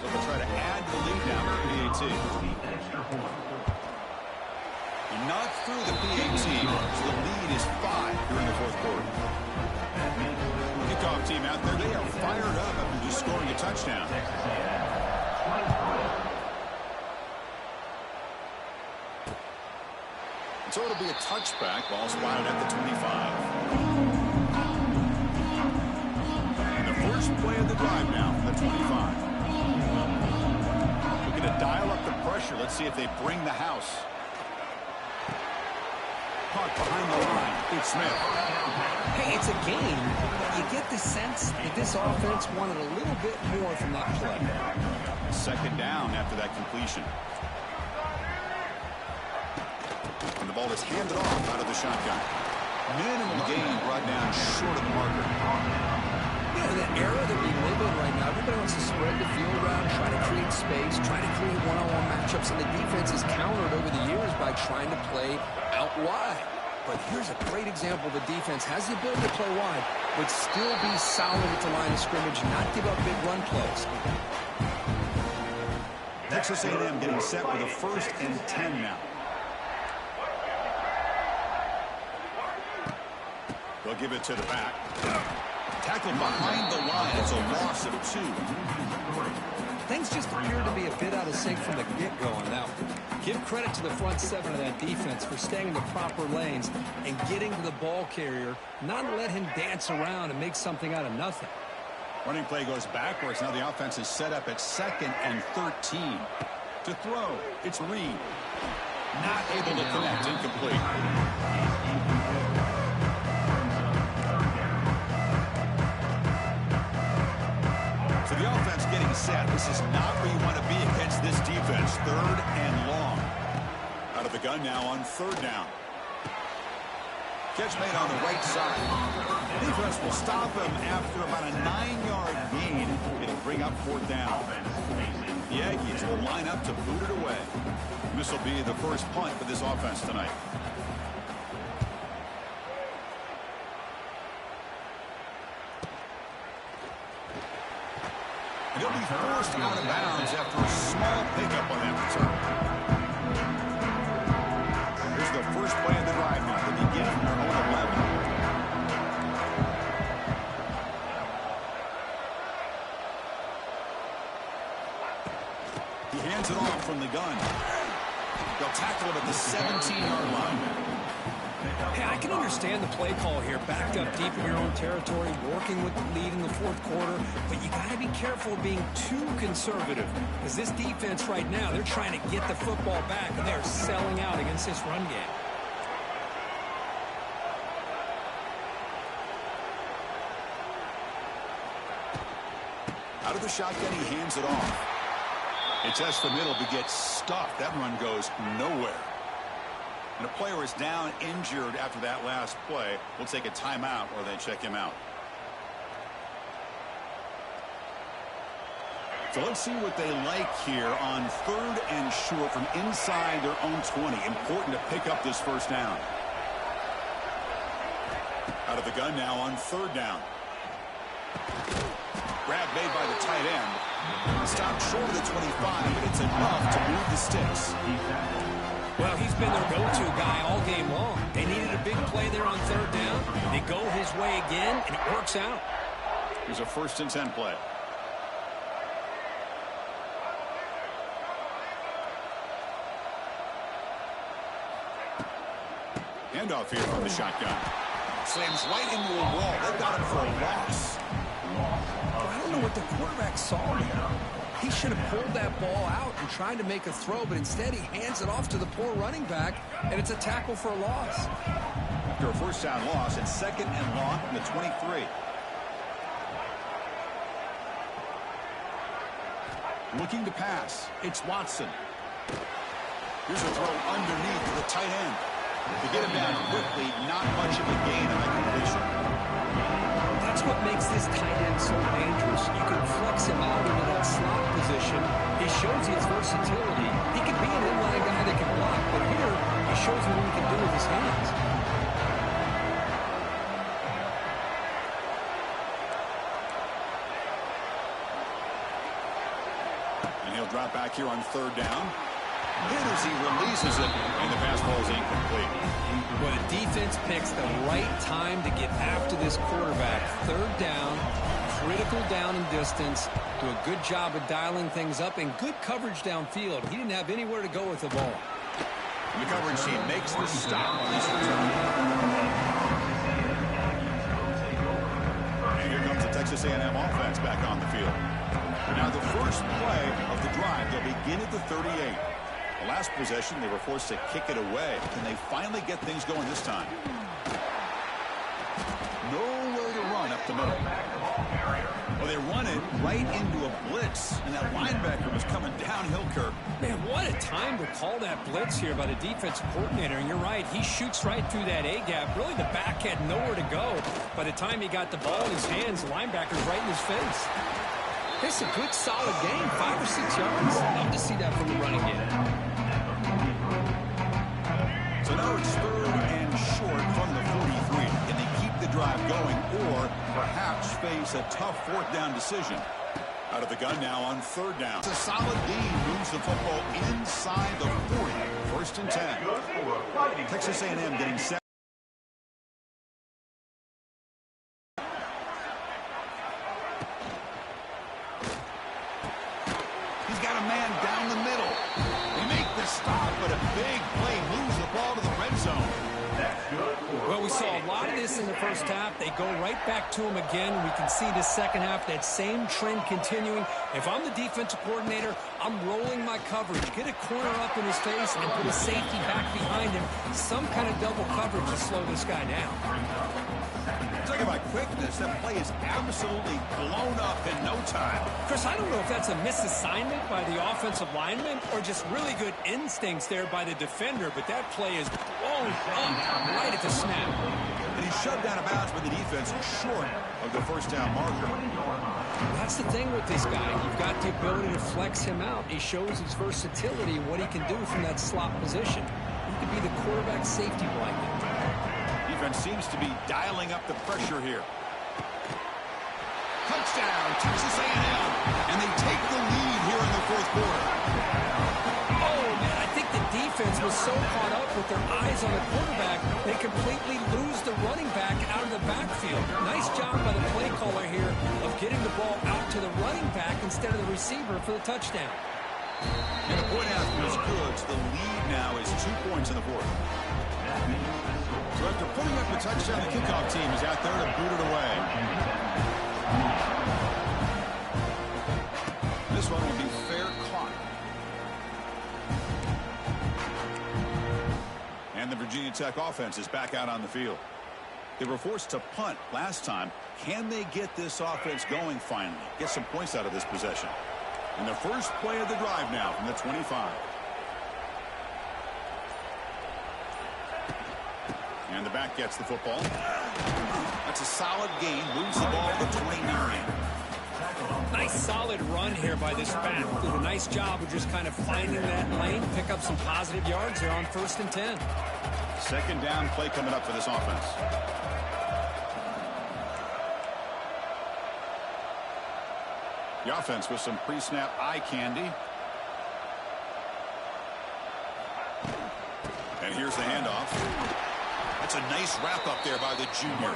So they'll try to add the lead now to the PAT. He knocked through the PAT, so the lead is 5 here in the fourth quarter. Kickoff team out there, they are fired up after just scoring a touchdown. So it'll be a touchback, ball spotted at the 25. And the first play of the drive now from the 25. Looking to dial up the pressure. Let's see if they bring the house. Caught behind the line. Big Smith. Hey, it's a game, but you get the sense that this offense wanted a little bit more from that play. Second down after that completion. And the ball is handed off out of the shotgun. Minimal gain brought down short of the marker. You know, the era that we live in right now, everybody wants to spread the field around, try to create space, try to create one-on-one matchups, and the defense is countered over the years by trying to play out wide. But here's a great example. The defense has the ability to play wide, but still be solid at the line of scrimmage, not give up big run plays. Texas A&M getting set with a 1st and 10 now. They'll give it to the back. Tackled behind the line. It's a loss of 2. Things just appear to be a bit out of sync from the get-go on that one. Give credit to the front 7 of that defense for staying in the proper lanes and getting to the ball carrier, not let him dance around and make something out of nothing. Running play goes backwards. Now the offense is set up at 2nd and 13. To throw, it's Reed. Not able to connect. Incomplete. he said, this is not where you want to be against this defense. 3rd and long. Out of the gun now on 3rd down. Catch made on the right side. The defense will stop him after about a 9-yard gain. It'll bring up 4th down. The Aggies will line up to boot it away. This will be the first punt for this offense tonight. And he'll be forced out of bounds after a small pickup on that return. Here's the first play of the drive now. They begin from their own 11. He hands it off from the gun. They'll tackle him at the 17-yard line. Hey, I can understand the play call here, backed up deep in your own territory, working with the lead in the 4th quarter, but you got to be careful of being too conservative, because this defense right now, they're trying to get the football back, and they're selling out against this run game. Out of the shotgun, he hands it off. It tests the middle, but gets stuffed. That run goes nowhere. And a player is down injured after that last play. We'll take a timeout or they check him out. So let's see what they like here on 3rd and short from inside their own 20. Important to pick up this first down. Out of the gun now on 3rd down. Grab made by the tight end. Stopped short of the 25, but it's enough to move the sticks. Well, he's been their go-to guy all game long. They needed a big play there on 3rd down. They go his way again, and it works out. Here's a 1st and 10 play. Handoff here from the shotgun. Slams right into a wall. They got him for a loss. I don't know what the quarterback saw there. He should have pulled that ball out and tried to make a throw, but instead he hands it off to the poor running back, and it's a tackle for a loss. After a 1st down loss, it's 2nd and long from the 23. Looking to pass. It's Watson. Here's a throw underneath to the tight end. To get him down quickly, not much of a gain on that completion. That's what makes this tight end so dangerous. You can flex him out into that slot position. He shows his versatility. He can be an inline guy that can block, but here he shows what he can do with his hands. And he'll drop back here on 3rd down. Hit as he releases it, and the pass ball is incomplete. Well, the defense picks the right time to get after this quarterback. 3rd down, critical down and distance. Do a good job of dialing things up and good coverage downfield. He didn't have anywhere to go with the ball. And the coverage team makes the stop on this return. And here comes the Texas A&M offense back on the field. Now the first play of the drive, they'll begin at the 38. The last possession, they were forced to kick it away. Can they finally get things going this time? Nowhere to run up the middle. Well, they run it right into a blitz, and that linebacker was coming downhill, Kirk. Man, what a time to call that blitz here by the defensive coordinator. And you're right, he shoots right through that A-gap. Really, the back had nowhere to go. By the time he got the ball in his hands, the linebacker's right in his face. This is a good, solid game, 5 or 6 yards. Love to see that from the running game. So now it's 3rd and short from the 43. Can they keep the drive going or perhaps face a tough 4th down decision? Out of the gun now on 3rd down. It's a solid lead, moves the football inside the 40. 1st and 10. Texas A&M getting set. He's got a man down the middle. They make the stop, but a big play moves the ball to the red zone. Well, Well, we saw a lot of this in the first half. They go right back to him again. We can see the second half, that same trend continuing. If I'm the defensive coordinator, I'm rolling my coverage. Get a corner up in his face and put a safety back behind him. Some kind of double coverage to slow this guy down. Talking about quickness, that play is absolutely blown up in no time. Chris, I don't know if that's a misassignment by the offensive lineman or just really good instincts there by the defender, but that play is blown up right at the snap. And he's shoved out of bounds by the defense short of the first down marker. That's the thing with this guy. You've got the ability to flex him out. He shows his versatility and what he can do from that slot position. He could be the quarterback safety blanket. Defense seems to be dialing up the pressure here. Touchdown, Texas A&M. And they take the lead here in the fourth quarter. Oh, man, I think the defense was so caught up with their eyes on the quarterback, they completely lose the running back out of the backfield. Nice job by the play caller here of getting the ball out to the running back instead of the receiver for the touchdown. And the point after is good. So the lead now is 2 points in the fourth. So after putting up a touchdown, the kickoff team is out there to boot it away. This one will be fair caught. And the Virginia Tech offense is back out on the field. They were forced to punt last time. Can they get this offense going finally? Get some points out of this possession. And the first play of the drive now from the 25. And the back gets the football. That's a solid gain. Moves the ball to 29. Nice solid run here by this back. Did a nice job of just kind of finding that lane, pick up some positive yards there on 1st and 10. Second down play coming up for this offense. The offense with some pre-snap eye candy. And here's the handoff. That's a nice wrap up there by the junior.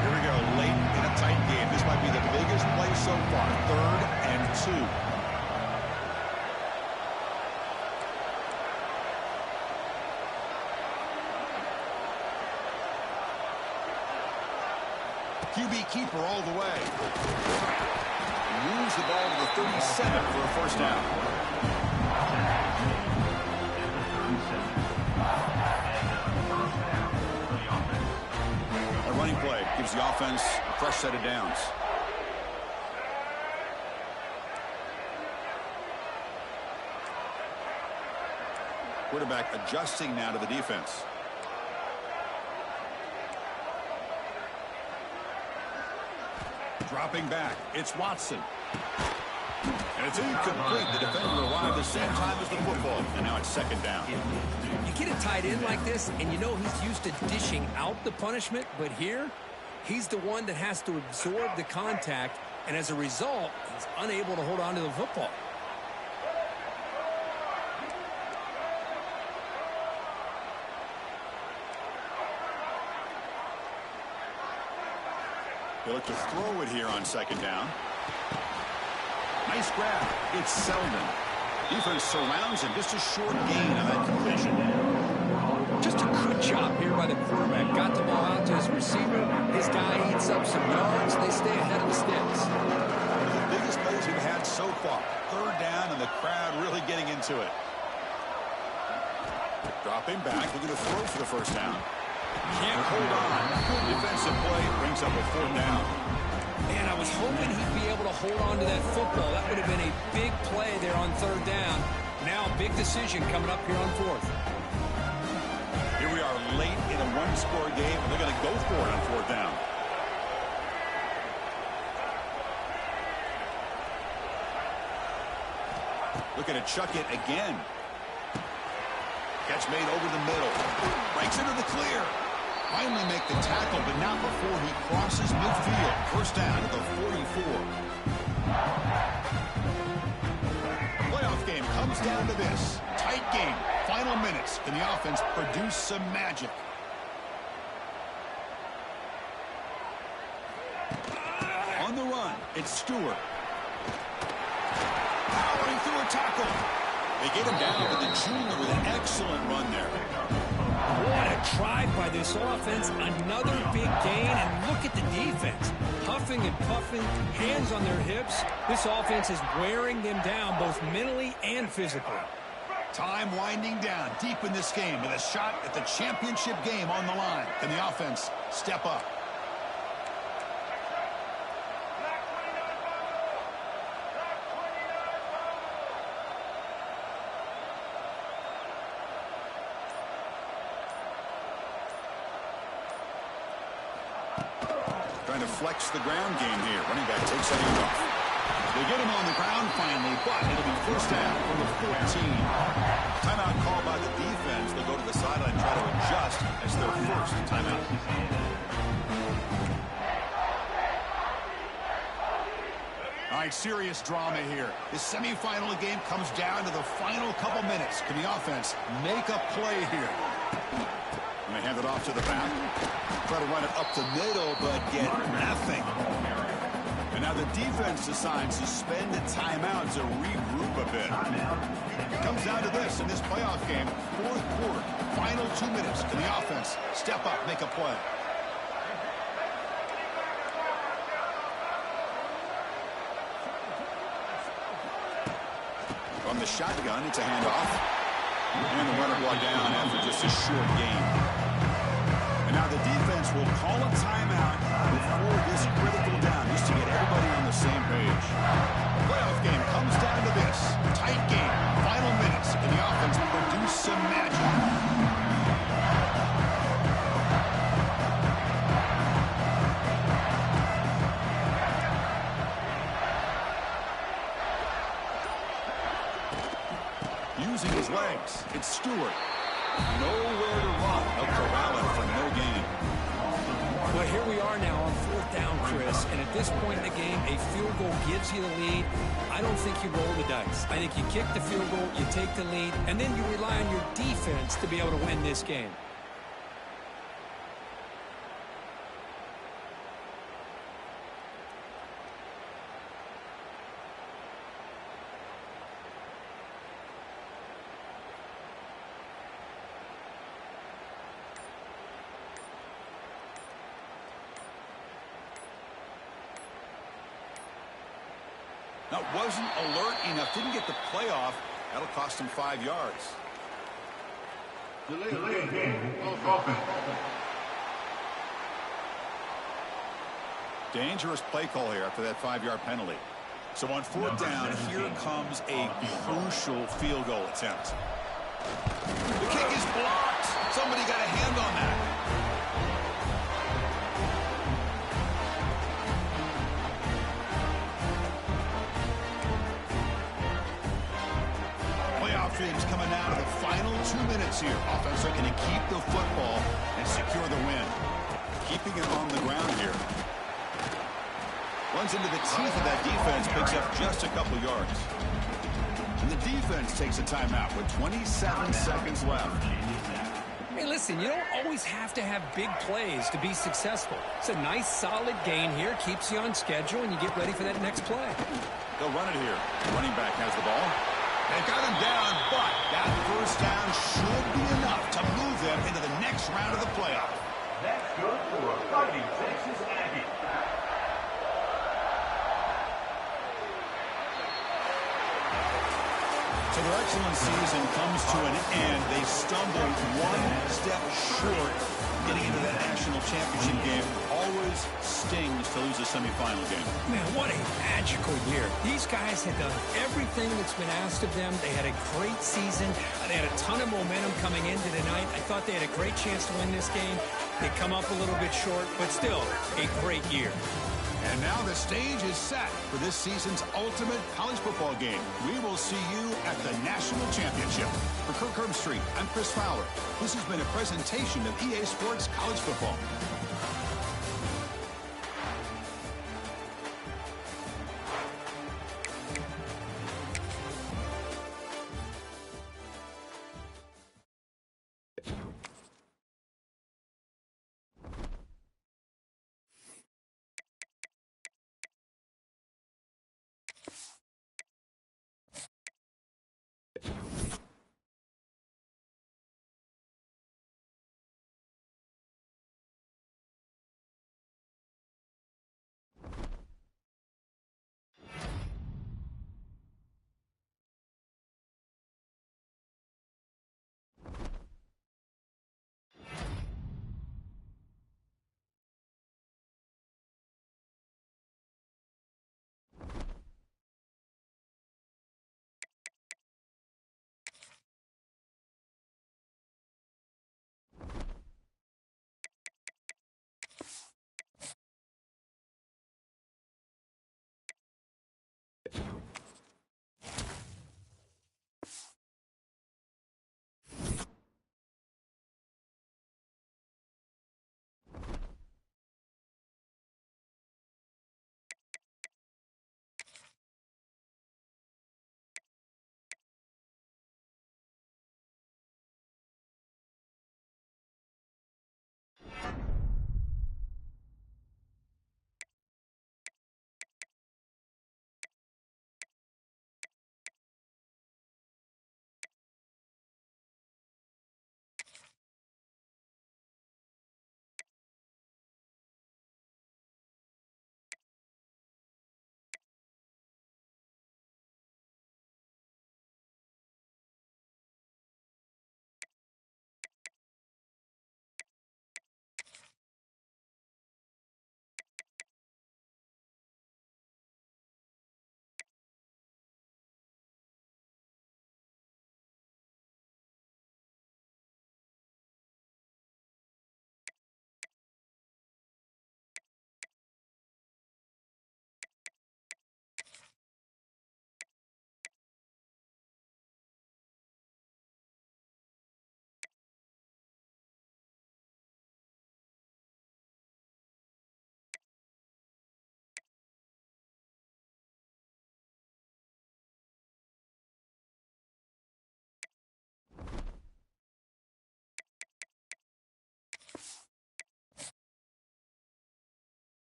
Here we go, late in a tight game. This might be the biggest play so far. 3rd and 2. QB keeper all the way. Moves the ball to the 37 for a first down. A running play gives the offense a fresh set of downs. Quarterback adjusting now to the defense. Dropping back, it's Watson. And it's incomplete. The defender arrived the same time as the football, and now it's second down. You get a tight end like this, and you know he's used to dishing out the punishment, but here, he's the one that has to absorb the contact, and as a result, he's unable to hold on to the football. They look to throw it here on second down. Nice grab. It's Selden. Defense surrounds him. Just a short gain on that completion. Just a good job here by the quarterback. Got the ball out to his receiver. His guy eats up some yards. They stay ahead of the sticks. One of the biggest plays we've had so far. 3rd down, and the crowd really getting into it. Dropping back. Looking to throw for the first down. Can't hold on. Good defensive play. Brings up a 4th down. Man, I was hoping he'd be able to hold on to that football. That would have been a big play there on 3rd down. Now a big decision coming up here on 4th. Here we are late in a one-score game. They're going to go for it on 4th down. Looking to chuck it again. Catch made over the middle. Breaks into the clear. Finally make the tackle, but not before he crosses midfield. First down at the 44. Playoff game comes down to this. Tight game. Final minutes. Can the offense produce some magic? It's Stewart. Powering through a tackle. They get him down to the junior with an excellent run there. What a drive by this offense. Another big gain, and look at the defense. Huffing and puffing, hands on their hips. This offense is wearing them down both mentally and physically. Time winding down deep in this game with a shot at the championship game on the line. Can the offense step up? Trying to flex the ground game here. Running back takes that off. They get him on the ground finally, but it'll be first down from the 14. Timeout call by the defense. They'll go to the sideline and try to adjust as their first timeout. All right, serious drama here. This semifinal game comes down to the final couple minutes. Can the offense make a play here? And they hand it off to the back. Try to run it up the middle, but get nothing. And now the defense decides to spend a timeout to regroup a bit. It comes down to this in this playoff game. Fourth quarter, final 2 minutes. Can the offense step up, make a play? From the shotgun, it's a handoff. And the runner brought down after just a short gain. And now the defense will call a timeout before this critical down, just to get everybody on the same page. The playoff game comes down to this. Tight game, final minutes, and the offense will produce some magic. Using his legs, it's Stewart. Nowhere to run. They'll corral it for no gain. Well, here we are now on fourth down, Chris, and at this point in the game, a field goal gives you the lead. I don't think you roll the dice. I think you kick the field goal, you take the lead, and then you rely on your defense to be able to win this game. That wasn't alert enough. Didn't get the playoff. That'll cost him 5 yards. Delay game. Offense. Dangerous play call here after that 5-yard penalty. So on fourth down, here comes a crucial field goal attempt. The kick is blocked. Somebody got a hand on that. Game's coming out of the final 2 minutes here. Offense looking to keep the football and secure the win. Keeping it on the ground here. Runs into the teeth of that defense, picks up just a couple yards. And the defense takes a timeout with 27 seconds left. Hey, listen, you don't always have to have big plays to be successful. It's a nice, solid gain here, keeps you on schedule, and you get ready for that next play. They'll run it here. The running back has the ball. They got him down, but that first down should be enough to move them into the next round of the playoff. That's good for a fighting Texas Aggie. So their excellent season comes to an end. They stumbled one step short getting into that national championship game. Always stings to lose a semifinal game. Man, what a magical year. These guys had done everything that's been asked of them. They had a great season. They had a ton of momentum coming into tonight. I thought they had a great chance to win this game. They come up a little bit short, but still a great year. And now the stage is set for this season's ultimate college football game. We will see you at the national championship. For Kirk Herbstreit, I'm Chris Fowler. This has been a presentation of EA Sports College Football.